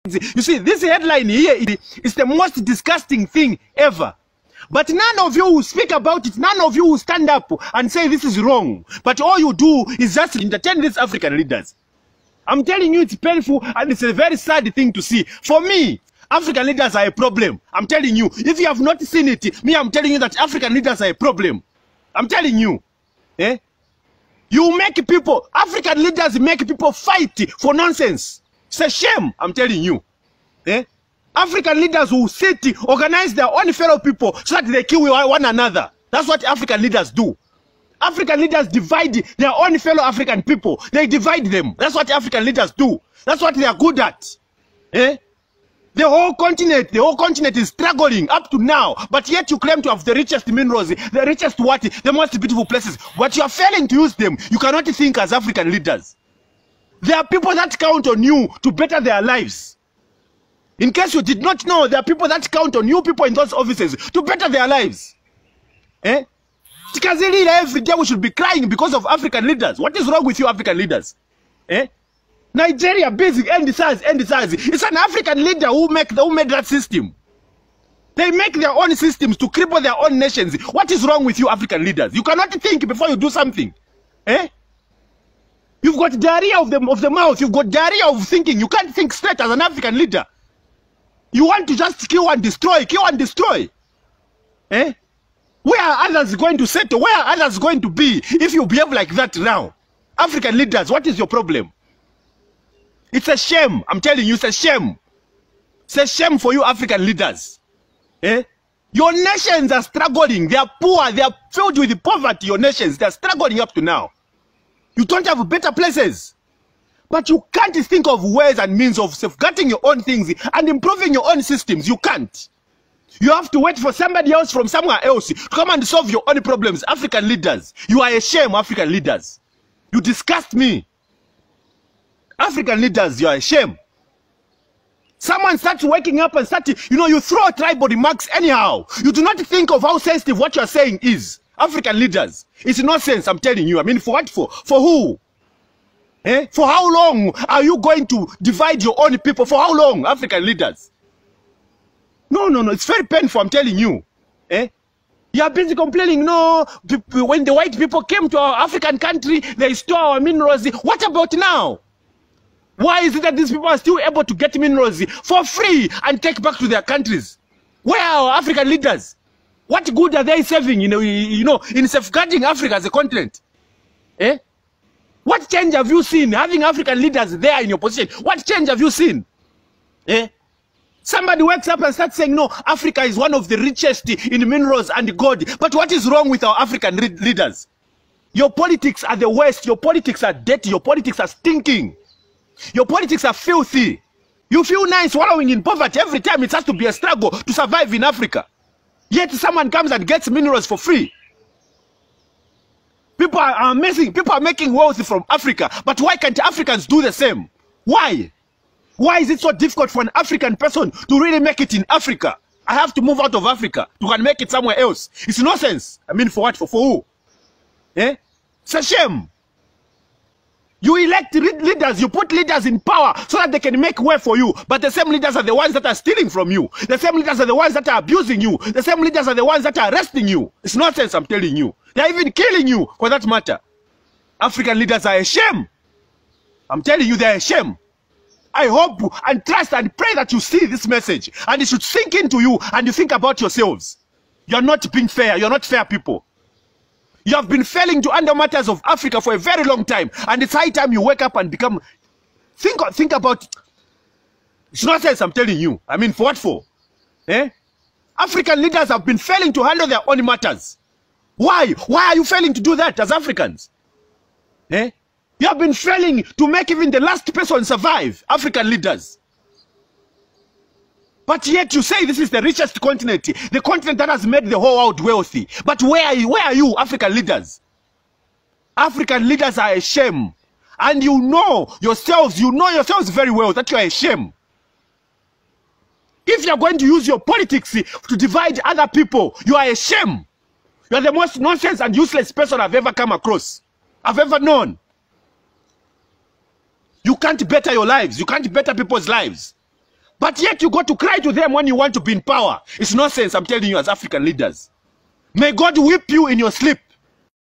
You see, this headline here is the most disgusting thing ever. But none of you will speak about it. None of you will stand up and say this is wrong. But all you do is just entertain these African leaders. I'm telling you, it's painful and it's a very sad thing to see. For me, African leaders are a problem. I'm telling you. If you have not seen it, me, I'm telling you that African leaders are a problem. I'm telling you. Eh? You make people, African leaders make people fight for nonsense. It's a shame, I'm telling you. Eh? African leaders will sit, organize their own fellow people so that they kill one another. That's what African leaders do. African leaders divide their own fellow African people. They divide them. That's what African leaders do. That's what they are good at. Eh? The whole continent is struggling up to now, but yet you claim to have the richest minerals, the richest what, the most beautiful places, but you are failing to use them. You cannot think as African leaders. There are people that count on you to better their lives. In case you did not know, there are people that count on you people in those offices to better their lives. Eh? Because really every day we should be crying because of African leaders. What is wrong with you African leaders? Eh? Nigeria, basic, end size. It's an African leader who made that system. They make their own systems to cripple their own nations. What is wrong with you African leaders? You cannot think before you do something. Eh? You've got diarrhea of the mouth. You've got diarrhea of thinking. You can't think straight as an African leader. You want to just kill and destroy. Eh? Where are others going to settle? Where are others going to be if you behave like that now? African leaders, what is your problem? It's a shame. I'm telling you, it's a shame. It's a shame for you African leaders. Eh? Your nations are struggling. They are poor. They are filled with poverty. Your nations, they are struggling up to now. You don't have better places. But you can't think of ways and means of safeguarding your own things and improving your own systems. You can't. You have to wait for somebody else from somewhere else to come and solve your own problems. African leaders, you are a shame, African leaders. You disgust me. African leaders, you are a shame. Someone starts waking up and you throw tribal remarks anyhow. You do not think of how sensitive what you are saying is. African leaders, it's nonsense, I'm telling you. I mean, for what for? For who? Eh? For how long are you going to divide your own people? For how long, African leaders? No, it's very painful, I'm telling you. Eh? You are busy complaining, no, when the white people came to our African country, they stole our minerals. What about now? Why is it that these people are still able to get minerals for free and take back to their countries? Where are our African leaders? What good are they serving, in safeguarding Africa as a continent? Eh? What change have you seen having African leaders there in your position? What change have you seen? Eh? Somebody wakes up and starts saying, no, Africa is one of the richest in minerals and gold. But what is wrong with our African leaders? Your politics are the worst. Your politics are dirty. Your politics are stinking. Your politics are filthy. You feel nice wallowing in poverty every time. It has to be a struggle to survive in Africa. Yet someone comes and gets minerals for free. People are amazing. People are making wealth from Africa. But why can't Africans do the same? Why? Why is it so difficult for an African person to really make it in Africa? I have to move out of Africa to make it somewhere else. It's nonsense. I mean, for what? For who? Eh? It's a shame. You elect leaders, you put leaders in power so that they can make way for you. But the same leaders are the ones that are stealing from you. The same leaders are the ones that are abusing you. The same leaders are the ones that are arresting you. It's nonsense, I'm telling you. They are even killing you, for that matter. African leaders are a shame. I'm telling you, they are a shame. I hope and trust and pray that you see this message and it should sink into you and you think about yourselves. You are not being fair. You are not fair people. You have been failing to handle matters of Africa for a very long time, and it's high time you wake up and become. Think about. It's nonsense, I'm telling you. I mean, for what for? Eh? African leaders have been failing to handle their own matters. Why? Why are you failing to do that as Africans? Eh? You have been failing to make even the last person survive, African leaders. But yet you say this is the richest continent, the continent that has made the whole world wealthy. But where are you, African leaders? African leaders are a shame. And you know yourselves very well that you are a shame. If you are going to use your politics to divide other people, you are a shame. You are the most nonsense and useless person I've ever come across. I've ever known. You can't better your lives. You can't better people's lives. But yet you go to cry to them when you want to be in power. It's nonsense, I'm telling you, as African leaders. May God whip you in your sleep.